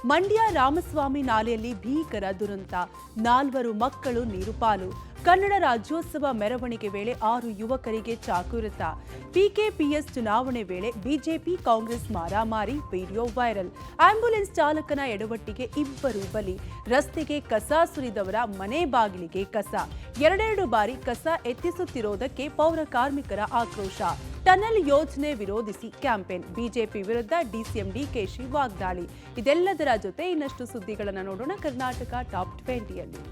ಮಂಡ್ಯ ರಾಮಸ್ವಾಮಿ ನಾಲೆಯಲ್ಲಿ ಭೀಕರ ದುರಂತ, 4 ಮಕ್ಕಳು ನೀರುಪಾಲು. ಕನ್ನಡ ರಾಜ್ಯೋತ್ಸವ ಮೆರವಣಿಗೆ ವೇಳೆ 6 ಯುವಕರಿಗೆ ಚಾಕುರಿತ. ಪಿಕೆಪಿಎಸ್ ಚುನಾವಣೆ ವೇಳೆ ಬಿಜೆಪಿ ಕಾಂಗ್ರೆಸ್ ಮಾರಾಮಾರಿ, ವಿಡಿಯೋ ವೈರಲ್. ಆಂಬ್ಯುಲೆನ್ಸ್ ಚಾಲಕನ ಎಡವಟ್ಟಿಗೆ 2 ಬಲಿ. ರಸ್ತೆಗೆ ಕಸ ಸುರಿದವರ ಮನೆ ಬಾಗಿಲಿಗೆ ಕಸ. 2 ಬಾರಿ ಕಸ ಎತ್ತಿಸುತ್ತಿರುವುದಕ್ಕೆ ಪೌರ ಕಾರ್ಮಿಕರ ಆಕ್ರೋಶ. ಟನಲ್ ಯೋಜನೆ ವಿರೋಧಿಸಿ ಕ್ಯಾಂಪೇನ್. ಬಿಜೆಪಿ ವಿರುದ್ಧ ಡಿಸಿಎಂ ಡಿಕೆಶಿ ವಾಗ್ದಾಳಿ. ಇದೆಲ್ಲದರ ಜೊತೆ ಇನ್ನಷ್ಟು ಸುದ್ದಿಗಳನ್ನು ನೋಡೋಣ ಕರ್ನಾಟಕ ಟಾಪ್ 20ಯಲ್ಲಿ.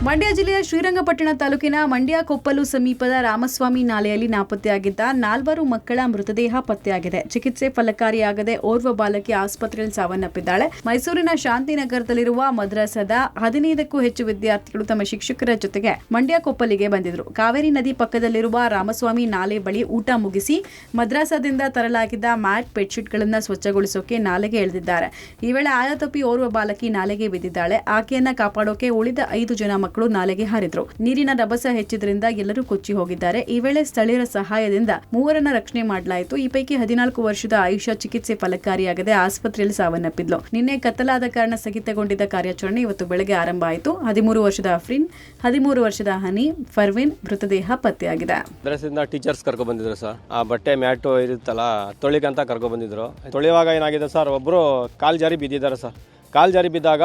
ಮಂಡ್ಯ ಜಿಲ್ಲೆಯ ಶ್ರೀರಂಗಪಟ್ಟಣ ತಾಲೂಕಿನ ಮಂಡ್ಯ ಕೊಪ್ಪಲು ಸಮೀಪದ ರಾಮಸ್ವಾಮಿ ನಾಲೆಯಲ್ಲಿ ನಾಪತ್ತೆಯಾಗಿದ್ದ 4 ಮಕ್ಕಳ ಮೃತದೇಹ ಪತ್ತೆಯಾಗಿದೆ. ಚಿಕಿತ್ಸೆ ಫಲಕಾರಿಯಾಗದೆ ಓರ್ವ ಬಾಲಕಿ ಆಸ್ಪತ್ರೆಯಲ್ಲಿ ಸಾವನ್ನಪ್ಪಿದ್ದಾಳೆ. ಮೈಸೂರಿನ ಶಾಂತಿನಗರದಲ್ಲಿರುವ ಮದ್ರಸಾದ 15ಕ್ಕೂ ಹೆಚ್ಚು ವಿದ್ಯಾರ್ಥಿಗಳು ತಮ್ಮ ಶಿಕ್ಷಕರ ಜೊತೆಗೆ ಮಂಡ್ಯ ಕೊಪ್ಪಲಿಗೆ ಬಂದಿದ್ರು. ಕಾವೇರಿ ನದಿ ಪಕ್ಕದಲ್ಲಿರುವ ರಾಮಸ್ವಾಮಿ ನಾಲೆ ಬಳಿ ಊಟ ಮುಗಿಸಿ ಮದ್ರಸಾದಿಂದ ತರಲಾಗಿದ್ದ ಮ್ಯಾಟ್ ಬೆಡ್ಶೀಟ್ಗಳನ್ನು ಸ್ವಚ್ಛಗೊಳಿಸೋಕೆ ನಾಲೆಗೆ ಇಳಿದಿದ್ದಾರೆ. ಈ ವೇಳೆ ಆಯತಪ್ಪಿ ಓರ್ವ ಬಾಲಕಿ ನಾಲೆಗೆ ಬಿದ್ದಿದ್ದಾಳೆ. ಆಕೆಯನ್ನ ಕಾಪಾಡೋಕೆ ಉಳಿದ 5 ಜನ ಮಕ್ಕಳು ನಾಲೆಗೆ ಹಾರಿದ್ರು. ನೀರಿನ ರಭಸ ಹೆಚ್ಚಿದ್ರಿಂದ ಎಲ್ಲರೂ ಕೊಚ್ಚಿ ಹೋಗಿದ್ದಾರೆ. ಈ ವೇಳೆ ಸ್ಥಳೀಯರ ಸಹಾಯದಿಂದ 3ರನ್ನ ರಕ್ಷಣೆ ಮಾಡಲಾಯಿತು. ಈ ಪೈಕಿ 14 ವರ್ಷದ ಆಯುಷಾ ಚಿಕಿತ್ಸೆ ಫಲಕಾರಿಯಾಗದೆ ಆಸ್ಪತ್ರೆಯಲ್ಲಿ ಸಾವನ್ನಪ್ಪಿದ್ಲು. ನಿನ್ನೆ ಕತ್ತಲಾದ ಕಾರಣ ಸ್ಥಗಿತಗೊಂಡಿದ್ದ ಕಾರ್ಯಾಚರಣೆ ಇವತ್ತು ಬೆಳಗ್ಗೆ ಆರಂಭ ಆಯಿತು. 13 ವರ್ಷದ ಅಫ್ರಿನ್, 13 ವರ್ಷದ ಹನಿ, ಫರ್ವಿನ್ ಮೃತದೇಹ ಪತ್ತೆಯಾಗಿದೆ. ಟೀಚರ್ಸ್ ಕರ್ಕೊ ಬಂದಿದ್ರು ಸರ್. ಆ ಬಟ್ಟೆ ಮ್ಯಾಟು ಇರುತ್ತಲ್ಲ ತೊಳಿಕಂತ ಕರ್ಕೊ ಬಂದಿದ್ರು. ತೊಳೆಯುವಾಗ ಏನಾಗಿದೆ ಸರ್, ಒಬ್ರು ಕಾಲ್ ಜಾರಿ ಬಿದ್ದಿದ್ದಾರೆ ಸರ್. ಕಾಲ್ ಜಾರಿ ಬಿದ್ದಾಗ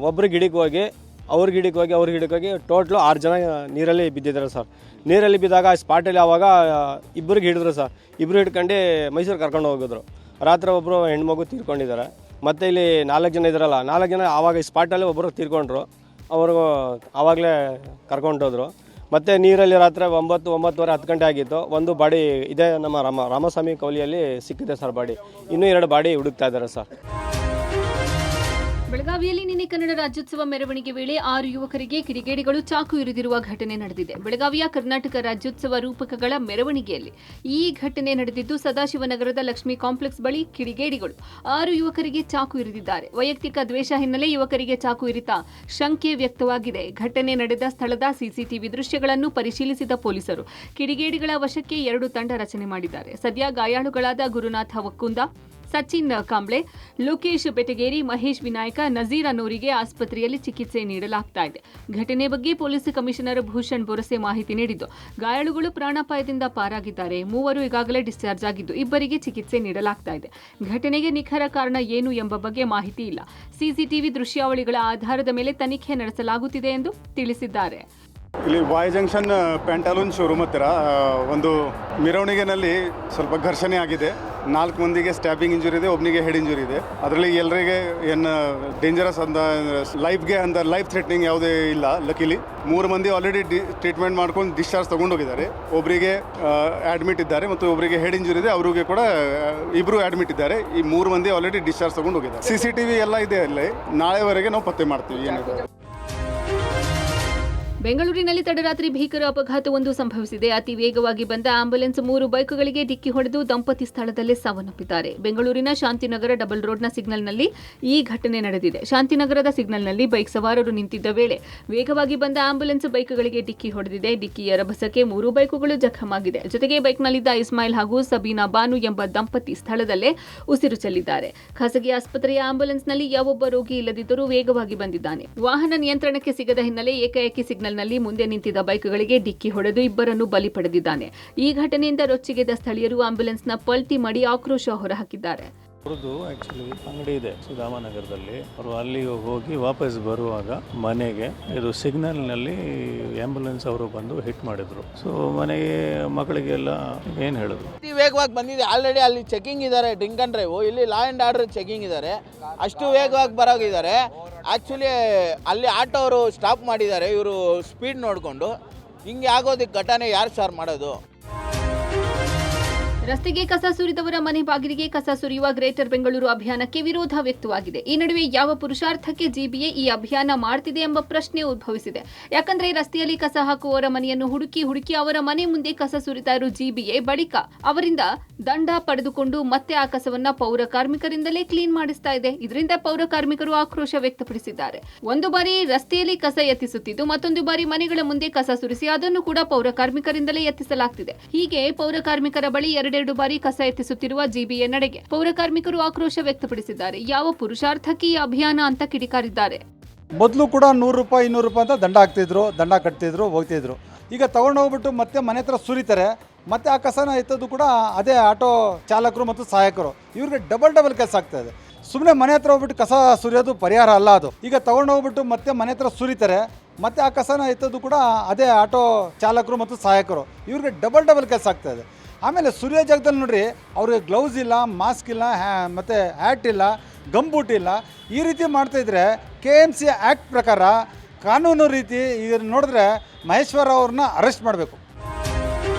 ಒಬ್ರು ಗಿಡಕ್ಕೆ ಹೋಗಿ ಅವ್ರ ಗಿಡಕ್ಕೆ ಹೋಗಿ ಟೋಟ್ಲು 6 ಜನ ನೀರಲ್ಲಿ ಬಿದ್ದಿದ್ದಾರೆ ಸರ್. ನೀರಲ್ಲಿ ಬಿದ್ದಾಗ ಸ್ಪಾಟಲ್ಲಿ ಆವಾಗ ಇಬ್ಬರಿಗೆ ಹಿಡಿದ್ರು ಸರ್. ಇಬ್ಬರು ಹಿಡ್ಕೊಂಡು ಮೈಸೂರು ಕರ್ಕೊಂಡು ಹೋಗಿದ್ರು. ರಾತ್ರಿ ಒಬ್ಬರು ಹೆಣ್ಮಗು ತೀರ್ಕೊಂಡಿದ್ದಾರೆ. ಮತ್ತು ಇಲ್ಲಿ 4 ಜನ ಇದ್ರಲ್ಲ, 4 ಜನ ಆವಾಗ ಸ್ಪಾಟಲ್ಲಿ ಒಬ್ಬರು ತೀರ್ಕೊಂಡ್ರು. ಅವ್ರಿಗೂ ಆವಾಗಲೇ ಕರ್ಕೊಂಡೋದ್ರು. ಮತ್ತು ನೀರಲ್ಲಿ ರಾತ್ರಿ 9:30 10 ಗಂಟೆ ಆಗಿತ್ತು. ಒಂದು ಬಾಡಿ ಇದೇ ನಮ್ಮ ರಾಮಸ್ವಾಮಿ ಕೌಲಿಯಲ್ಲಿ ಸಿಕ್ಕಿದೆ ಸರ್ ಬಾಡಿ. ಇನ್ನೂ 2 ಬಾಡಿ ಹುಡುಕ್ತಾ ಇದ್ದಾರೆ ಸರ್. ಬೆಳಗಾವಿಯಲ್ಲಿ ನಿನ್ನೆ ಕನ್ನಡ ರಾಜ್ಯೋತ್ಸವ ಮೆರವಣಿಗೆ ವೇಳೆ 6 ಯುವಕರಿಗೆ ಕಿಡಿಗೇಡಿಗಳು ಚಾಕು ಇರಿದಿರುವ ಘಟನೆ ನಡೆದಿದೆ. ಬೆಳಗಾವಿಯ ಕರ್ನಾಟಕ ರಾಜ್ಯೋತ್ಸವ ರೂಪಕಗಳ ಮೆರವಣಿಗೆಯಲ್ಲಿ ಈ ಘಟನೆ ನಡೆದಿದ್ದು, ಸದಾಶಿವನಗರದ ಲಕ್ಷ್ಮೀ ಕಾಂಪ್ಲೆಕ್ಸ್ ಬಳಿ ಕಿಡಿಗೇಡಿಗಳು 6 ಯುವಕರಿಗೆ ಚಾಕು ಇರಿದಿದ್ದಾರೆ. ವೈಯಕ್ತಿಕ ದ್ವೇಷ ಹಿನ್ನೆಲೆ ಯುವಕರಿಗೆ ಚಾಕು ಇರಿತ ಶಂಕೆ ವ್ಯಕ್ತವಾಗಿದೆ. ಘಟನೆ ನಡೆದ ಸ್ಥಳದ ಸಿಸಿಟಿವಿ ದೃಶ್ಯಗಳನ್ನು ಪರಿಶೀಲಿಸಿದ ಪೊಲೀಸರು ಕಿಡಿಗೇಡಿಗಳ ವಶಕ್ಕೆ 2 ತಂಡ ರಚನೆ ಮಾಡಿದ್ದಾರೆ. ಸದ್ಯ ಗಾಯಾಳುಗಳಾದ ಗುರುನಾಥ ವಕ್ಕುಂದ, ಸಚಿನ್ ಕಾಂಬ್ಳೆ, ಲೋಕೇಶ್ ಬೆಟಗೇರಿ, ಮಹೇಶ್ ವಿನಾಯಕ, ನಜೀರ್ ಅನ್ನೋರಿಗೆ ಆಸ್ಪತ್ರೆಯಲ್ಲಿ ಚಿಕಿತ್ಸೆ ನೀಡಲಾಗ್ತಾ ಇದೆ. ಘಟನೆ ಬಗ್ಗೆ ಪೊಲೀಸ್ ಕಮಿಷನರ್ ಭೂಷಣ್ ಬೊರಸೆ ಮಾಹಿತಿ ನೀಡಿದ್ದು, ಗಾಯಾಳುಗಳು ಪ್ರಾಣಾಪಾಯದಿಂದ ಪಾರಾಗಿದ್ದಾರೆ. 3 ಈಗಾಗಲೇ ಡಿಸ್ಚಾರ್ಜ್ ಆಗಿದ್ದು, 2ರಿಗೆ ಚಿಕಿತ್ಸೆ ನೀಡಲಾಗ್ತಾ ಇದೆ. ಘಟನೆಗೆ ನಿಖರ ಕಾರಣ ಏನು ಎಂಬ ಬಗ್ಗೆ ಮಾಹಿತಿ ಇಲ್ಲ. ಸಿಸಿಟಿವಿ ದೃಶ್ಯಾವಳಿಗಳ ಆಧಾರದ ಮೇಲೆ ತನಿಖೆ ನಡೆಸಲಾಗುತ್ತಿದೆ ಎಂದು ತಿಳಿಸಿದ್ದಾರೆ. ಇಲ್ಲಿ ವಾಯ್ ಜಂಕ್ಷನ್ ಪ್ಯಾಂಟಾಲೂನ್ ಶೋರೂಮ್ ಹತ್ತಿರ ಒಂದು ಮೆರವಣಿಗೆನಲ್ಲಿ ಸ್ವಲ್ಪ ಘರ್ಷಣೆ ಆಗಿದೆ. 4 ಮಂದಿಗೆ ಸ್ಟ್ಯಾಬಿಂಗ್ ಇಂಜುರಿ ಇದೆ, ಒಬ್ಬನಿಗೆ ಹೆಡ್ ಇಂಜುರಿ ಇದೆ. ಅದರಲ್ಲಿ ಎಲ್ಲರಿಗೆ ಏನು ಡೇಂಜರಸ್ ಲೈಫ್ ಥ್ರೆಟ್ನಿಂಗ್ ಯಾವುದೇ ಇಲ್ಲ. ಲಕಿಲಿ 3 ಮಂದಿ ಆಲ್ರೆಡಿ ಟ್ರೀಟ್ಮೆಂಟ್ ಮಾಡ್ಕೊಂಡು ಡಿಸ್ಚಾರ್ಜ್ ತೊಗೊಂಡೋಗಿದ್ದಾರೆ. ಒಬ್ಬರಿಗೆ ಅಡ್ಮಿಟ್ ಇದ್ದಾರೆ ಮತ್ತು ಒಬ್ಬರಿಗೆ ಹೆಡ್ ಇಂಜುರಿ ಇದೆ, ಅವರಿಗೆ ಕೂಡ 2 ಅಡ್ಮಿಟ್ ಇದ್ದಾರೆ. ಈ 3 ಮಂದಿ ಆಲ್ರೆಡಿ ಡಿಸ್ಚಾರ್ಜ್ ತೊಗೊಂಡೋಗಿದ್ದಾರೆ. CCTV ಎಲ್ಲ ಇದೆ. ಅಲ್ಲಿ ನಾಳೆವರೆಗೆ ನಾವು ಪತ್ತೆ ಮಾಡ್ತೀವಿ ಏನಿದೆ. ಬೆಂಗಳೂರಿನಲ್ಲಿ ತಡರಾತ್ರಿ ಭೀಕರ ಅಪಘಾತವೊಂದು ಸಂಭವಿಸಿದೆ. ಅತಿ ವೇಗವಾಗಿ ಬಂದ ಆಂಬ್ಯುಲೆನ್ಸ್ 3 ಬೈಕ್ಗಳಿಗೆ ಡಿಕ್ಕಿ ಹೊಡೆದು ದಂಪತಿ ಸ್ಥಳದಲ್ಲೇ ಸಾವನ್ನಪ್ಪಿದ್ದಾರೆ. ಬೆಂಗಳೂರಿನ ಶಾಂತಿನಗರ ಡಬಲ್ ರೋಡ್ನ ಸಿಗ್ನಲ್ನಲ್ಲಿ ಈ ಘಟನೆ ನಡೆದಿದೆ. ಶಾಂತಿನಗರದ ಸಿಗ್ನಲ್ನಲ್ಲಿ ಬೈಕ್ ಸವಾರರು ನಿಂತಿದ್ದ ವೇಳೆ ವೇಗವಾಗಿ ಬಂದ ಆಂಬ್ಯುಲೆನ್ಸ್ ಬೈಕ್ಗಳಿಗೆ ಡಿಕ್ಕಿ ಹೊಡೆದಿದೆ. ಡಿಕ್ಕಿಯ ರಭಸಕ್ಕೆ 3 ಬೈಕುಗಳು ಜಖಮಾಗಿದೆ. ಜೊತೆಗೆ ಬೈಕ್ನಲ್ಲಿದ್ದ ಇಸ್ಮಾಯಿಲ್ ಹಾಗೂ ಸಬೀನಾ ಬಾನು ಎಂಬ ದಂಪತಿ ಸ್ಥಳದಲ್ಲೇ ಉಸಿರು ಚೆಲ್ಲಿದ್ದಾರೆ. ಖಾಸಗಿ ಆಸ್ಪತ್ರೆಯ ಆಂಬ್ಯುಲೆನ್ಸ್ನಲ್ಲಿ ಯಾವೊಬ್ಬ ರೋಗಿ ಇಲ್ಲದಿದ್ದರೂ ವೇಗವಾಗಿ ಬಂದಿದ್ದಾನೆ. ವಾಹನ ನಿಯಂತ್ರಣಕ್ಕೆ ಸಿಗದ ಹಿನ್ನೆಲೆ ಏಕಾಏಕಿ ಸಿಗ್ನಲ್ ನಲ್ಲಿ ಮುಂದೆ ನಿಂತಿದ್ದ ಬೈಕ್ಗಳಿಗೆ ಡಿಕ್ಕಿ ಹೊಡೆದು 2ರನ್ನು ಬಲಿ ಪಡೆದಿದ್ದಾನೆ. ಈ ಘಟನೆಯಿಂದ ರೊಚ್ಚಿಗೆದ್ದ ಸ್ಥಳೀಯರು ಆಂಬ್ಯುಲೆನ್ಸ್ನ ಪಲ್ಟಿ ಮಾಡಿ ಆಕ್ರೋಶ ಹೊರಹಾಕಿದ್ದಾರೆ. ಅವ್ರದ್ದು ಆ್ಯಕ್ಚುಲಿ ಅಂಗಡಿ ಇದೆ ಸುಧಾಮನಗರದಲ್ಲಿ. ಅವರು ಅಲ್ಲಿಗೆ ಹೋಗಿ ವಾಪಸ್ ಬರುವಾಗ ಮನೆಗೆ ಇದು ಸಿಗ್ನಲ್ನಲ್ಲಿ ಆಂಬ್ಯುಲೆನ್ಸ್ ಅವರು ಬಂದು ಹಿಟ್ ಮಾಡಿದ್ರು. ಸೊ ಮನೆಗೆ ಮಕ್ಕಳಿಗೆಲ್ಲ ಏನು ಹೇಳೋದು, ವೇಗವಾಗಿ ಬಂದಿದೆ. ಆಲ್ರೆಡಿ ಅಲ್ಲಿ ಚೆಕಿಂಗ್ ಇದ್ದಾರೆ, ಡ್ರಿಂಕ್ ಅಂಡ್ ಡ್ರೈವ್. ಇಲ್ಲಿ ಲಾ ಆ್ಯಂಡ್ ಆರ್ಡರ್ ಚೆಕಿಂಗ್ ಇದ್ದಾರೆ. ಅಷ್ಟು ವೇಗವಾಗಿ ಬರೋಗಿದ್ದಾರೆ. ಆ್ಯಕ್ಚುಲಿ ಅಲ್ಲಿ ಆಟೋ ಅವರು ಸ್ಟಾಪ್ ಮಾಡಿದ್ದಾರೆ. ಇವರು ಸ್ಪೀಡ್ ನೋಡಿಕೊಂಡು ಹಿಂಗೆ ಆಗೋದಕ್ಕೆ ಘಟನೆ ಯಾರು ಸರ್ ಮಾಡೋದು? ರಸ್ತೆಗೆ ಕಸ ಸುರಿದವರ ಮನೆ ಬಾಗಿಲಿಗೆ ಕಸ ಸುರಿಯುವ ಗ್ರೇಟರ್ ಬೆಂಗಳೂರು ಅಭಿಯಾನಕ್ಕೆ ವಿರೋಧ ವ್ಯಕ್ತವಾಗಿದೆ. ಈ ನಡುವೆ ಯಾವ ಪುರುಷಾರ್ಥಕ್ಕೆ ಜಿಬಿಎ ಈ ಅಭಿಯಾನ ಮಾಡ್ತಿದೆ ಎಂಬ ಪ್ರಶ್ನೆ ಉದ್ಭವಿಸಿದೆ. ಯಾಕಂದ್ರೆ ರಸ್ತೆಯಲ್ಲಿ ಕಸ ಹಾಕುವವರ ಮನೆಯನ್ನು ಹುಡುಕಿ ಅವರ ಮನೆ ಮುಂದೆ ಕಸ ಸುರಿತಾ ಇರೋ ಜಿಬಿಎ ಬಳಿಕ ಅವರಿಂದ ದಂಡ ಪಡೆದುಕೊಂಡು ಮತ್ತೆ ಆ ಕಸವನ್ನ ಪೌರ ಕಾರ್ಮಿಕರಿಂದಲೇ ಕ್ಲೀನ್ ಮಾಡಿಸ್ತಾ ಇದೆ. ಇದರಿಂದ ಪೌರ ಕಾರ್ಮಿಕರು ಆಕ್ರೋಶ ವ್ಯಕ್ತಪಡಿಸಿದ್ದಾರೆ. ಒಂದು ಬಾರಿ ರಸ್ತೆಯಲ್ಲಿ ಕಸ ಎತ್ತಿಸುತ್ತಿದ್ದು, ಮತ್ತೊಂದು ಬಾರಿ ಮನೆಗಳ ಮುಂದೆ ಕಸ ಸುರಿಸಿ ಅದನ್ನು ಕೂಡ ಪೌರ ಕಾರ್ಮಿಕರಿಂದಲೇ ಎತ್ತಿಸಲಾಗ್ತಿದೆ. ಹೀಗೆ ಪೌರ ಕಾರ್ಮಿಕರ ಬಳಿ ಎರಡೆರಡು ಬಾರಿ ಕಸ ಎತ್ತಿಸುತ್ತಿರುವ ಜಿಬಿಎ ನಡೆಗೆ ಪೌರ ಕಾರ್ಮಿಕರು ಆಕ್ರೋಶ ವ್ಯಕ್ತಪಡಿಸಿದ್ದಾರೆ. ಯಾವ ಪುರುಷಾರ್ಥಕ್ಕೆ ಈ ಅಭಿಯಾನ ಅಂತ ಕಿಡಿಕಾರಿದ್ದಾರೆ. ಮೊದಲು ಕೂಡ 100 ರೂಪಾಯಿ 200 ರೂಪಾಯಿ ಅಂತ ದಂಡ ಹಾಕ್ತಿದ್ರು, ದಂಡ ಕಟ್ತಿದ್ರು, ಹೋಗ್ತಿದ್ರು. ಈಗ ತಗೊಂಡೋಗ್ಬಿಟ್ಟು ಮತ್ತೆ ಮನೆ ಹತ್ರ ಸುರಿತಾರೆ. ಮತ್ತೆ ಆ ಕಸನ ಎತ್ತೋದು ಕೂಡ ಅದೇ ಆಟೋ ಚಾಲಕರು ಮತ್ತು ಸಹಾಯಕರು, ಇವ್ರಿಗೆ ಡಬಲ್ ಕೆಲಸ ಆಗ್ತಾಯಿದೆ. ಸುಮ್ಮನೆ ಮನೆ ಹತ್ರ ಹೋಗ್ಬಿಟ್ಟು ಕಸ ಸುರಿಯೋದು ಪರಿಹಾರ ಅಲ್ಲ ಅದು. ಈಗ ತಗೊಂಡೋಗ್ಬಿಟ್ಟು ಮತ್ತೆ ಮನೆ ಹತ್ರ ಸುರಿತಾರೆ. ಮತ್ತೆ ಆ ಕಸನ ಎತ್ತೋದು ಕೂಡ ಅದೇ ಆಟೋ ಚಾಲಕರು ಮತ್ತು ಸಹಾಯಕರು, ಇವ್ರಿಗೆ ಡಬಲ್ ಕೆಲಸ ಆಗ್ತಾಯಿದೆ. ಆಮೇಲೆ ಸುರಿಯೋ ಜಾಗದಲ್ಲಿ ನೋಡ್ರಿ, ಅವ್ರಿಗೆ ಗ್ಲೌಸ್ ಇಲ್ಲ, ಮಾಸ್ಕ್ ಇಲ್ಲ, ಮತ್ತು ಹ್ಯಾಟ್ ಇಲ್ಲ, ಗಂಬೂಟ್ ಇಲ್ಲ. ಈ ರೀತಿ ಮಾಡ್ತಾಯಿದ್ರೆ KMC ಆ್ಯಕ್ಟ್ ಪ್ರಕಾರ ಕಾನೂನು ರೀತಿ ಇದನ್ನು ನೋಡಿದ್ರೆ ಮಹೇಶ್ವರ ಅವ್ರನ್ನ ಅರೆಸ್ಟ್ ಮಾಡಬೇಕು.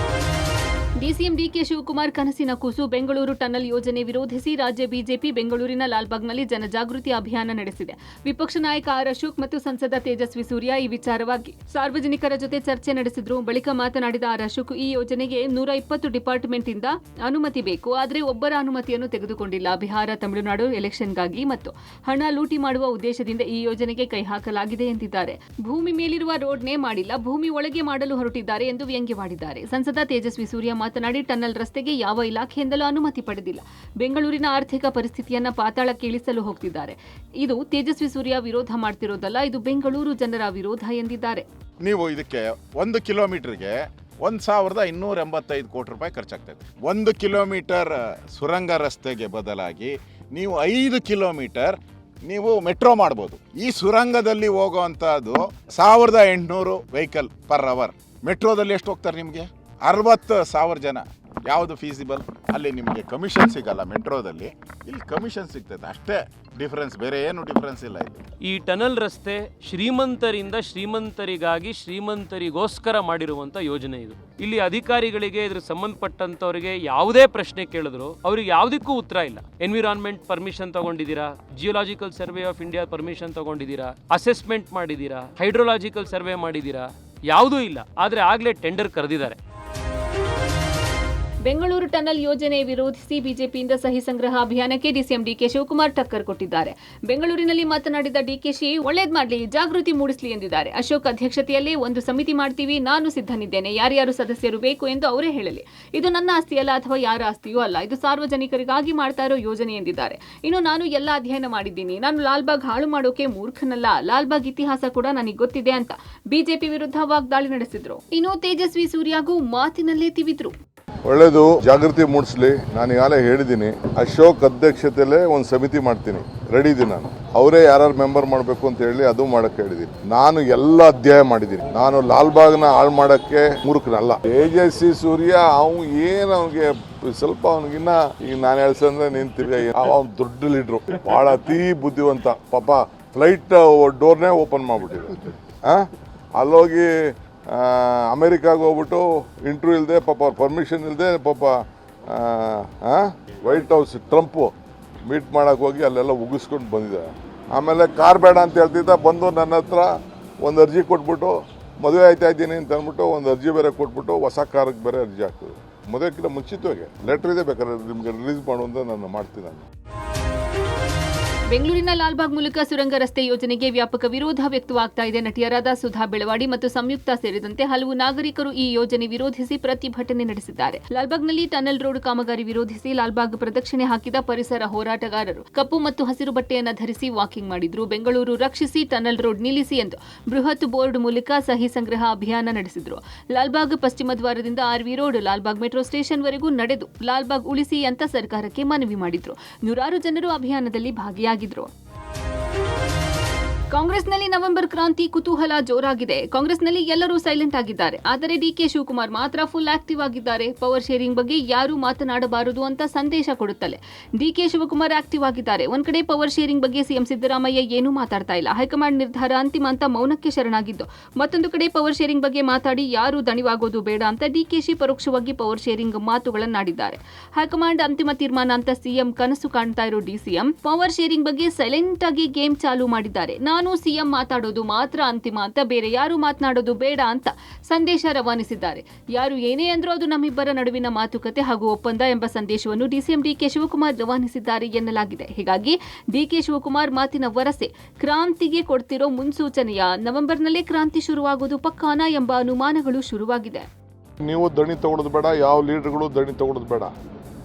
ಡಿಸಿಎಂ ಡಿಕೆ ಶಿವಕುಮಾರ್ ಕನಸಿನ ಕೂಸು ಬೆಂಗಳೂರು ಟನಲ್ ಯೋಜನೆ ವಿರೋಧಿಸಿ ರಾಜ್ಯ ಬಿಜೆಪಿ ಬೆಂಗಳೂರಿನ ಲಾಲ್ಬಾಗ್ನಲ್ಲಿ ಜನಜಾಗೃತಿ ಅಭಿಯಾನ ನಡೆಸಿದೆ. ವಿಪಕ್ಷ ನಾಯಕ ಆರ್ ಅಶೋಕ್ ಮತ್ತು ಸಂಸದ ತೇಜಸ್ವಿ ಸೂರ್ಯ ಈ ವಿಚಾರವಾಗಿ ಸಾರ್ವಜನಿಕರ ಜೊತೆ ಚರ್ಚೆ ನಡೆಸಿದ್ರು. ಬಳಿಕ ಮಾತನಾಡಿದ ಆರ್ ಅಶೋಕ್, ಈ ಯೋಜನೆಗೆ 120 ಡಿಪಾರ್ಟ್ಮೆಂಟ್ ಇಂದ ಅನುಮತಿ ಬೇಕು, ಆದರೆ ಒಬ್ಬರ ಅನುಮತಿಯನ್ನು ತೆಗೆದುಕೊಂಡಿಲ್ಲ. ಬಿಹಾರ, ತಮಿಳುನಾಡು ಎಲೆಕ್ಷನ್ಗಾಗಿ ಮತ್ತು ಹಣ ಲೂಟಿ ಮಾಡುವ ಉದ್ದೇಶದಿಂದ ಈ ಯೋಜನೆಗೆ ಕೈ ಹಾಕಲಾಗಿದೆ ಎಂದಿದ್ದಾರೆ. ಭೂಮಿ ಮೇಲಿರುವ ರೋಡ್ನೇ ಮಾಡಿಲ್ಲ, ಭೂಮಿ ಒಳಗೆ ಮಾಡಲು ಹೊರಟಿದ್ದಾರೆ ಎಂದು ವ್ಯಂಗ್ಯವಾಡಿದ್ದಾರೆ. ಸಂಸದ ತೇಜಸ್ವಿ ಸೂರ್ಯ ಮಾತನಾಡಿ, ಟನಲ್ ರಸ್ತೆಗೆ ಯಾವ ಇಲಾಖೆಯಿಂದಲೂ ಅನುಮತಿ ಪಡೆದಿಲ್ಲ. ಬೆಂಗಳೂರಿನ ಆರ್ಥಿಕ ಪರಿಸ್ಥಿತಿಯನ್ನ ಪಾತಾಳಕ್ಕೆ ಇಳಿಸಲು ಹೋಗ್ತಿದ್ದಾರೆ. ಇದು ತೇಜಸ್ವಿ ಸೂರ್ಯ ವಿರೋಧ ಮಾಡ್ತಿರೋದಲ್ಲ, ಇದು ಬೆಂಗಳೂರು ಜನರ ವಿರೋಧ ಎಂದಿದ್ದಾರೆ. ನೀವು ಇದಕ್ಕೆ 1 ಕಿಲೋಮೀಟರ್ಗೆ 1285 ಕೋಟಿ ರೂಪಾಯಿ ಖರ್ಚಾಗ್ತದೆ. 1 ಕಿಲೋಮೀಟರ್ ಸುರಂಗ ರಸ್ತೆಗೆ ಬದಲಾಗಿ ನೀವು 5 ಕಿಲೋಮೀಟರ್ ನೀವು ಮೆಟ್ರೋ ಮಾಡ್ಬೋದು. ಈ ಸುರಂಗದಲ್ಲಿ ಹೋಗುವಂಥದ್ದು 1800 ವೆಹಿಕಲ್ ಪರ್ ಅವರ್. ಮೆಟ್ರೋದಲ್ಲಿ ಎಷ್ಟು ಹೋಗ್ತಾರೆ ನಿಮಗೆ? 60,000 ಜನ. ಯಾವುದು ಫೀಸಿಬಲ್? ಅಲ್ಲಿ ನಿಮಗೆ ಕಮಿಷನ್ ಸಿಗಲ್ಲ. ಮೆಟ್ರೋದಲ್ಲಿ ಇಲ್ಲಿ ಕಮಿಷನ್ ಸಿಗ್ತದೆ, ಅಷ್ಟೇ ಡಿಫರೆನ್ಸ್, ಬೇರೆ ಏನು ಡಿಫರೆನ್ಸ್ ಇಲ್ಲ. ಇಲ್ಲಿ ಈ ಟನಲ್ ರಸ್ತೆ ಶ್ರೀಮಂತರಿಂದ ಶ್ರೀಮಂತರಿಗಾಗಿ ಶ್ರೀಮಂತರಿಗೋಸ್ಕರ ಮಾಡಿರುವಂಥ ಯೋಜನೆ ಇದು. ಇಲ್ಲಿ ಅಧಿಕಾರಿಗಳಿಗೆ ಇದ್ರ ಸಂಬಂಧಪಟ್ಟಂಥವ್ರಿಗೆ ಯಾವುದೇ ಪ್ರಶ್ನೆ ಕೇಳಿದ್ರು ಅವ್ರಿಗೆ ಯಾವುದಕ್ಕೂ ಉತ್ತರ ಇಲ್ಲ. ಎನ್ವಿರಾನ್ಮೆಂಟ್ ಪರ್ಮಿಷನ್ ತಗೊಂಡಿದ್ದೀರಾ, geological survey of India permission ತಗೊಂಡಿದ್ದೀರಾ, ಅಸೆಸ್ಮೆಂಟ್ ಮಾಡಿದ್ದೀರಾ, ಹೈಡ್ರೋಲಾಜಿಕಲ್ ಸರ್ವೆ ಮಾಡಿದ್ದೀರಾ? ಯಾವುದೂ ಇಲ್ಲ. ಆದರೆ ಆಗಲೇ ಟೆಂಡರ್ ಕರೆದಿದ್ದಾರೆ. ಬೆಂಗಳೂರು ಟನಲ್ ಯೋಜನೆ ವಿರೋಧಿಸಿ ಬಿಜೆಪಿಯಿಂದ ಸಹಿ ಸಂಗ್ರಹ ಅಭಿಯಾನಕ್ಕೆ ಡಿಸಿಎಂ ಡಿಕೆ ಶಿವಕುಮಾರ್ ಟಕ್ಕರ್ ಕೊಟ್ಟಿದ್ದಾರೆ. ಬೆಂಗಳೂರಿನಲ್ಲಿ ಮಾತನಾಡಿದ ಡಿಕೆಶಿ, ಒಳ್ಳೇದ್ ಮಾಡ್ಲಿ, ಜಾಗೃತಿ ಮೂಡಿಸಲಿ ಎಂದಿದ್ದಾರೆ. ಅಶೋಕ್ ಅಧ್ಯಕ್ಷತೆಯಲ್ಲಿ ಒಂದು ಸಮಿತಿ ಮಾಡ್ತೀವಿ, ನಾನು ಸಿದ್ಧನಿದ್ದೇನೆ, ಯಾರ್ಯಾರು ಸದಸ್ಯರು ಬೇಕು ಎಂದು ಅವರೇ ಹೇಳಲಿ. ಇದು ನನ್ನ ಆಸ್ತಿಯಲ್ಲ ಅಥವಾ ಯಾರ ಆಸ್ತಿಯೂ ಅಲ್ಲ, ಇದು ಸಾರ್ವಜನಿಕರಿಗಾಗಿ ಮಾಡ್ತಾ ಇರೋ ಯೋಜನೆ ಎಂದಿದ್ದಾರೆ. ಇನ್ನು ನಾನು ಎಲ್ಲ ಅಧ್ಯಯನ ಮಾಡಿದ್ದೀನಿ, ನಾನು ಲಾಲ್ಬಾಗ್ ಹಾಳು ಮಾಡೋಕೆ ಮೂರ್ಖನಲ್ಲ, ಲಾಲ್ಬಾಗ್ ಇತಿಹಾಸ ಕೂಡ ನನಗೆ ಗೊತ್ತಿದೆ ಅಂತ ಬಿಜೆಪಿ ವಿರುದ್ಧ ವಾಗ್ದಾಳಿ ನಡೆಸಿದ್ರು. ಇನ್ನು ತೇಜಸ್ವಿ ಸೂರ್ಯಗೂ ಮಾತಿನಲ್ಲೇ ತಿವಿದ್ರು. ಒಳ್ಳೆಯದು, ಜಾಗೃತಿ ಮೂಡಿಸ್ಲಿ. ನಾನು ಈಗಾಗಲೇ ಹೇಳಿದ್ದೀನಿ, ಅಶೋಕ್ ಅಧ್ಯಕ್ಷತೆಯಲ್ಲೇ ಒಂದು ಸಮಿತಿ ಮಾಡ್ತೀನಿ, ರೆಡಿ ಇದ್ದೀನಿ ನಾನು. ಅವರೇ ಯಾರು ಮೆಂಬರ್ ಮಾಡಬೇಕು ಅಂತ ಹೇಳಿ ಅದು ಮಾಡಕ್ಕೆ ಹೇಳಿದ್ದೀನಿ. ನಾನು ಎಲ್ಲ ಅಧ್ಯಾಯ ಮಾಡಿದ್ದೀನಿ. ನಾನು ಲಾಲ್ಬಾಗ್ನ ಹಾಳು ಮಾಡೋಕ್ಕೆ ಮೂರ್ಖನಲ್ಲ. ತೇಜಸ್ವಿ ಸೂರ್ಯ ಅವ್ನಿಗೆ ಸ್ವಲ್ಪ ಅವನಿಗಿನ್ನ ಈಗ ನಾನು ಹೇಳ್ಸಂದ್ರೆ ನಿಂತಿವೆ. ಅವ್ನು ದೊಡ್ಡ ಲೀಡ್ರು, ಭಾಳ ಅತೀ ಬುದ್ಧಿವಂತ. ಪಾಪ ಫ್ಲೈಟ್ ಡೋರ್ನೇ ಓಪನ್ ಮಾಡಿಬಿಟ್ಟಿದೆ. ಅಲ್ಲೋಗಿ ಅಮೇರಿಕಾಗೆ ಹೋಗ್ಬಿಟ್ಟು ಇಂಟ್ರ್ಯೂ ಇಲ್ಲದೆ, ಪಾಪ ಅವ್ರ ಪರ್ಮಿಷನ್ ಇಲ್ಲದೆ, ಪಾಪ ವೈಟ್ ಹೌಸ್ ಟ್ರಂಪು ಮೀಟ್ ಮಾಡೋಕೆ ಹೋಗಿ ಅಲ್ಲೆಲ್ಲ ಉಗಿಸ್ಕೊಂಡು ಬಂದಿದ್ದಾರೆ. ಆಮೇಲೆ ಕಾರ್ ಬೇಡ ಅಂತ ಹೇಳ್ತಿದ್ದ, ಬಂದು ನನ್ನ ಹತ್ರ ಒಂದು ಅರ್ಜಿ ಕೊಟ್ಬಿಟ್ಟು ಮದುವೆ ಆಯ್ತಾ ಇದ್ದೀನಿ ಅಂತ ಅಂದ್ಬಿಟ್ಟು ಒಂದು ಅರ್ಜಿ ಬೇರೆ ಕೊಟ್ಬಿಟ್ಟು ಹೊಸ ಕಾರ್ಗೆ ಬೇರೆ ಅರ್ಜಿ ಹಾಕ್ತದೆ. ಮದುವೆಕ್ಕಿಂತ ಮುಂಚಿತವಾಗಿ ಲೆಟ್ರ್ ಇದೆ, ಬೇಕಾದ್ರೆ ನಿಮಗೆ ರಿಲೀಸ್ ಮಾಡುವಂತ ನಾನು ಮಾಡ್ತೀನಿ. ನಾನು ಬೆಂಗಳೂರಿನ ಲಾಲ್ಬಾಗ್ ಮೂಲಕ ಸುರಂಗ ರಸ್ತೆ ಯೋಜನೆಗೆ ವ್ಯಾಪಕ ವಿರೋಧ ವ್ಯಕ್ತವಾಗ್ತಾ ಇದೆ. ನಟಿಯರಾದ ಸುಧಾ ಬೆಳವಾಡಿ ಮತ್ತು ಸಂಯುಕ್ತ ಸೇರಿದಂತೆ ಹಲವು ನಾಗರಿಕರು ಈ ಯೋಜನೆ ವಿರೋಧಿಸಿ ಪ್ರತಿಭಟನೆ ನಡೆಸಿದ್ದಾರೆ. ಲಾಲ್ಬಾಗ್ನಲ್ಲಿ ಟನಲ್ ರೋಡ್ ಕಾಮಗಾರಿ ವಿರೋಧಿಸಿ ಲಾಲ್ಬಾಗ್ ಪ್ರದಕ್ಷಿಣೆ ಹಾಕಿದ ಪರಿಸರ ಹೋರಾಟಗಾರರು ಕಪ್ಪು ಮತ್ತು ಹಸಿರು ಬಟ್ಟೆಯನ್ನು ಧರಿಸಿ ವಾಕಿಂಗ್ ಮಾಡಿದ್ರು. ಬೆಂಗಳೂರು ರಕ್ಷಿಸಿ, ಟನಲ್ ರೋಡ್ ನಿಲ್ಲಿಸಿ ಎಂದು ಬೃಹತ್ ಬೋರ್ಡ್ ಮೂಲಕ ಸಹಿ ಸಂಗ್ರಹ ಅಭಿಯಾನ ನಡೆಸಿದ್ರು. ಲಾಲ್ಬಾಗ್ ಪಶ್ಚಿಮ ದ್ವಾರದಿಂದ RV road, Lalbagh metro station ವರೆಗೂ ನಡೆದು ಲಾಲ್ಬಾಗ್ ಉಳಿಸಿ ಅಂತ ಸರ್ಕಾರಕ್ಕೆ ಮನವಿ ಮಾಡಿದ್ರು. ನೂರಾರು ಜನರು ಅಭಿಯಾನದಲ್ಲಿ ಭಾಗಿಯಾಗಿದ್ದರು. ಕಾಂಗ್ರೆಸ್ನಲ್ಲಿ ನವೆಂಬರ್ ಕ್ರಾಂತಿ ಕುತೂಹಲ ಜೋರಾಗಿದೆ. ಕಾಂಗ್ರೆಸ್ನಲ್ಲಿ ಎಲ್ಲರೂ ಸೈಲೆಂಟ್ ಆಗಿದ್ದಾರೆ, ಆದರೆ ಡಿಕೆ ಶಿವಕುಮಾರ್ ಮಾತ್ರ ಫುಲ್ ಆಕ್ಟಿವ್ ಆಗಿದ್ದಾರೆ. ಪವರ್ ಶೇರಿಂಗ್ ಬಗ್ಗೆ ಯಾರೂ ಮಾತನಾಡಬಾರದು ಅಂತ ಸಂದೇಶ ಕೊಡುತ್ತಲೇ ಡಿಕೆ ಶಿವಕುಮಾರ್ ಆಕ್ಟಿವ್ ಆಗಿದ್ದಾರೆ. ಒಂದ್ ಕಡೆ ಪವರ್ ಶೇರಿಂಗ್ ಬಗ್ಗೆ ಸಿಎಂ ಸಿದ್ದರಾಮಯ್ಯ ಏನೂ ಮಾತಾಡ್ತಾ ಇಲ್ಲ, ಹೈಕಮಾಂಡ್ ನಿರ್ಧಾರ ಅಂತಿಮ ಅಂತ ಮೌನಕ್ಕೆ ಶರಣಾಗಿದ್ದು. ಮತ್ತೊಂದು ಕಡೆ ಪವರ್ ಶೇರಿಂಗ್ ಬಗ್ಗೆ ಮಾತಾಡಿ ಯಾರೂ ದಣಿವಾಗೋದು ಬೇಡ ಅಂತ ಡಿಕೆಶಿ ಪರೋಕ್ಷವಾಗಿ ಪವರ್ ಶೇರಿಂಗ್ ಮಾತುಗಳನ್ನಾಡಿದ್ದಾರೆ. ಹೈಕಮಾಂಡ್ ಅಂತಿಮ ತೀರ್ಮಾನ ಅಂತ ಸಿಎಂ ಕನಸು ಕಾಣ್ತಾ ಇರೋ ಡಿಸಿಎಂ ಪವರ್ ಶೇರಿಂಗ್ ಬಗ್ಗೆ ಸೈಲೆಂಟ್ ಆಗಿ ಗೇಮ್ ಚಾಲೂ ಮಾಡಿದ್ದಾರೆ. ನಾನು ನಾನು ಸಿಎಂ ಮಾತಾಡೋದು ಮಾತ್ರ ಅಂತಿಮ ಅಂತ, ಬೇರೆ ಯಾರು ಮಾತನಾಡೋದು ಬೇಡ ಅಂತ ಸಂದೇಶ ರವಾನಿಸಿದ್ದಾರೆ. ಯಾರು ಏನೇ ಅಂದ್ರೂ ಅದು ನಮ್ಮಿಬ್ಬರ ನಡುವಿನ ಮಾತುಕತೆ ಹಾಗೂ ಒಪ್ಪಂದ ಎಂಬ ಸಂದೇಶವನ್ನು ಡಿಸಿಎಂ ಡಿಕೆ ಶಿವಕುಮಾರ್ ರವಾನಿಸಿದ್ದಾರೆ ಎನ್ನಲಾಗಿದೆ. ಹೀಗಾಗಿ ಡಿಕೆ ಶಿವಕುಮಾರ್ ಮಾತಿನ ವರಸೆ ಕ್ರಾಂತಿಗೆ ಕೊಡ್ತಿರೋ ಮುನ್ಸೂಚನೆಯ, ನವೆಂಬರ್ನಲ್ಲೇ ಕ್ರಾಂತಿ ಶುರುವಾಗುವುದು ಪಕ್ಕಾನ ಎಂಬ ಅನುಮಾನಗಳು ಶುರುವಾಗಿದೆ. ನೀವು ದಣಿ ತಗೊಳ್ಳೋದು ಬೇಡ, ಯಾವ ಲೀಡರ್ಗಳು ದಣಿ ತಗೊಳ್ಳೋದು ಬೇಡ.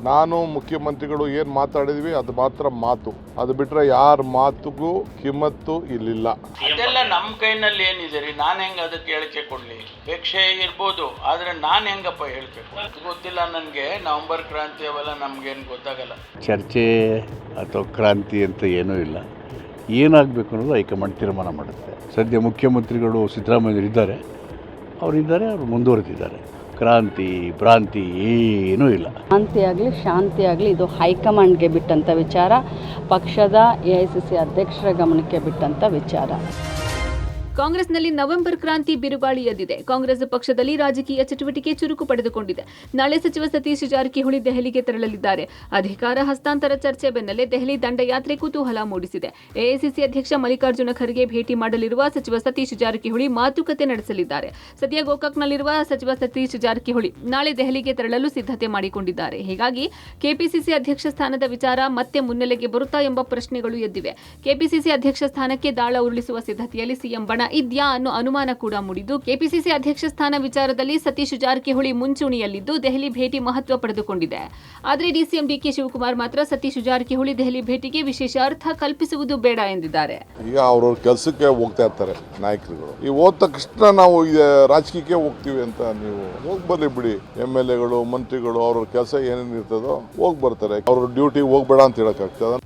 ನಾನು ಮುಖ್ಯಮಂತ್ರಿಗಳು ಏನು ಮಾತಾಡಿದ್ವಿ ಅದು ಮಾತ್ರ ಮಾತು, ಅದು ಬಿಟ್ಟರೆ ಯಾರ ಮಾತುಗೂ ಕಿಮ್ಮತ್ತು ಇಲ್ಲಿಲ್ಲ. ಅದೆಲ್ಲ ನಮ್ಮ ಕೈನಲ್ಲಿ ಏನಿದೆ ರೀ, ನಾನು ಹೆಂಗೆ ಅದಕ್ಕೆ ಹೇಳಿಕೆ ಕೊಡಲಿ? ಅಪೇಕ್ಷೆ ಇರ್ಬೋದು, ಆದರೆ ನಾನು ಹೆಂಗಪ್ಪ ಹೇಳ್ಬೇಕು ಅದು ಗೊತ್ತಿಲ್ಲ ನನಗೆ. ನವೆಂಬರ್ ಕ್ರಾಂತಿ ಅವೆಲ್ಲ ನಮಗೇನು ಗೊತ್ತಾಗಲ್ಲ. ಚರ್ಚೆ ಅಥವಾ ಕ್ರಾಂತಿ ಅಂತ ಏನೂ ಇಲ್ಲ. ಏನಾಗಬೇಕು ಅನ್ನೋದು ಹೈಕಮಾಂಡ್ ತೀರ್ಮಾನ ಮಾಡುತ್ತೆ. ಸದ್ಯ ಮುಖ್ಯಮಂತ್ರಿಗಳು ಸಿದ್ದರಾಮಯ್ಯ ಇದ್ದಾರೆ, ಅವರು ಮುಂದುವರೆದಿದ್ದಾರೆ. ಕ್ರಾಂತಿ ಭ್ರಾಂತಿ ಏನೂ ಇಲ್ಲ. ಶಾಂತಿ ಆಗಲಿ ಇದು ಹೈಕಮಾಂಡ್ಗೆ ಬಿಟ್ಟಂಥ ವಿಚಾರ, ಪಕ್ಷದ AICC ಅಧ್ಯಕ್ಷರ ಗಮನಕ್ಕೆ ಬಿಟ್ಟಂಥ ವಿಚಾರ. ಕಾಂಗ್ರೆಸ್ನಲ್ಲಿ ನವೆಂಬರ್ ಕ್ರಾಂತಿ ಬಿರುಗಾಳಿ ಎದ್ದಿದೆ. ಕಾಂಗ್ರೆಸ್ ಪಕ್ಷದಲ್ಲಿ ರಾಜಕೀಯ ಚಟುವಟಿಕೆ ಚುರುಕು ಪಡೆದುಕೊಂಡಿದೆ. ನಾಳೆ ಸಚಿವ ಸತೀಶ್ ಜಾರಕಿಹೊಳಿ ದೆಹಲಿಗೆ ತೆರಳಲಿದ್ದಾರೆ. ಅಧಿಕಾರ ಹಸ್ತಾಂತರ ಚರ್ಚೆ ಬೆನ್ನಲ್ಲೇ ದೆಹಲಿ ದಂಡಯಾತ್ರೆ ಕುತೂಹಲ ಮೂಡಿಸಿದೆ. AICC ಅಧ್ಯಕ್ಷ ಮಲ್ಲಿಕಾರ್ಜುನ ಖರ್ಗೆ ಭೇಟಿ ಮಾಡಲಿರುವ ಸಚಿವ ಸತೀಶ್ ಜಾರಕಿಹೊಳಿ ಮಾತುಕತೆ ನಡೆಸಲಿದ್ದಾರೆ. ಸದ್ಯ ಗೋಕಾಕ್ನಲ್ಲಿರುವ ಸಚಿವ ಸತೀಶ್ ಜಾರಕಿಹೊಳಿ ನಾಳೆ ದೆಹಲಿಗೆ ತೆರಳಲು ಸಿದ್ಧತೆ ಮಾಡಿಕೊಂಡಿದ್ದಾರೆ. ಹೀಗಾಗಿ ಕೆಪಿಸಿಸಿ ಅಧ್ಯಕ್ಷ ಸ್ಥಾನದ ವಿಚಾರ ಮತ್ತೆ ಮುನ್ನೆಲೆಗೆ ಬರುತ್ತಾ ಎಂಬ ಪ್ರಶ್ನೆಗಳು ಎದ್ದಿವೆ. ಕೆಪಿಸಿಸಿ ಅಧ್ಯಕ್ಷ ಸ್ಥಾನಕ್ಕೆ ದಾಳ ಉರುಳಿಸುವ ಸಿದ್ಧತೆಯಲ್ಲಿ ಸಿಎಂ ಬಣ ಇದ್ಯಾ ಅನ್ನೋ ಅನುಮಾನ ಕೂಡ ಮೂಡಿದ್ದು, ಕೆಪಿಸಿಸಿ ಅಧ್ಯಕ್ಷ ಸ್ಥಾನ ವಿಚಾರದಲ್ಲಿ ಸತೀಶ್ ಜಾರಕಿಹೊಳಿ ಮುಂಚೂಣಿಯಲ್ಲಿದ್ದು ದೆಹಲಿ ಭೇಟಿ ಮಹತ್ವ ಪಡೆದುಕೊಂಡಿದೆ. ಆದರೆ ಡಿಸಿಎಂ ಡಿಕೆ ಶಿವಕುಮಾರ್ ಮಾತ್ರ ಸತೀಶ್ ಜಾರಕಿಹೊಳಿ ದೆಹಲಿ ಭೇಟಿಗೆ ವಿಶೇಷ ಅರ್ಥ ಕಲ್ಪಿಸುವುದು ಬೇಡ ಎಂದಿದ್ದಾರೆ. ಈಗ ಅವ್ರವ್ರ ಕೆಲಸಕ್ಕೆ ಹೋಗ್ತಾ ಇರ್ತಾರೆ ನಾಯಕರುಗಳು. ಈ ಹೋದ ತಕ್ಷಣ ನಾವು ರಾಜಕೀಯಕ್ಕೆ ಹೋಗ್ತೀವಿ ಅಂತ ನೀವು ಹೋಗಿ ಬರ್ಲಿ ಬಿಡಿ. MLAಗಳು ಮಂತ್ರಿಗಳು ಅವ್ರ ಕೆಲಸ ಏನೇನು ಇರ್ತದೋ ಹೋಗಿ ಬರ್ತಾರೆ. ಅವ್ರ ಡ್ಯೂಟಿ ಹೋಗ್ಬೇಡ ಅಂತ ಹೇಳಕ್ಕಾಗ್ತದ?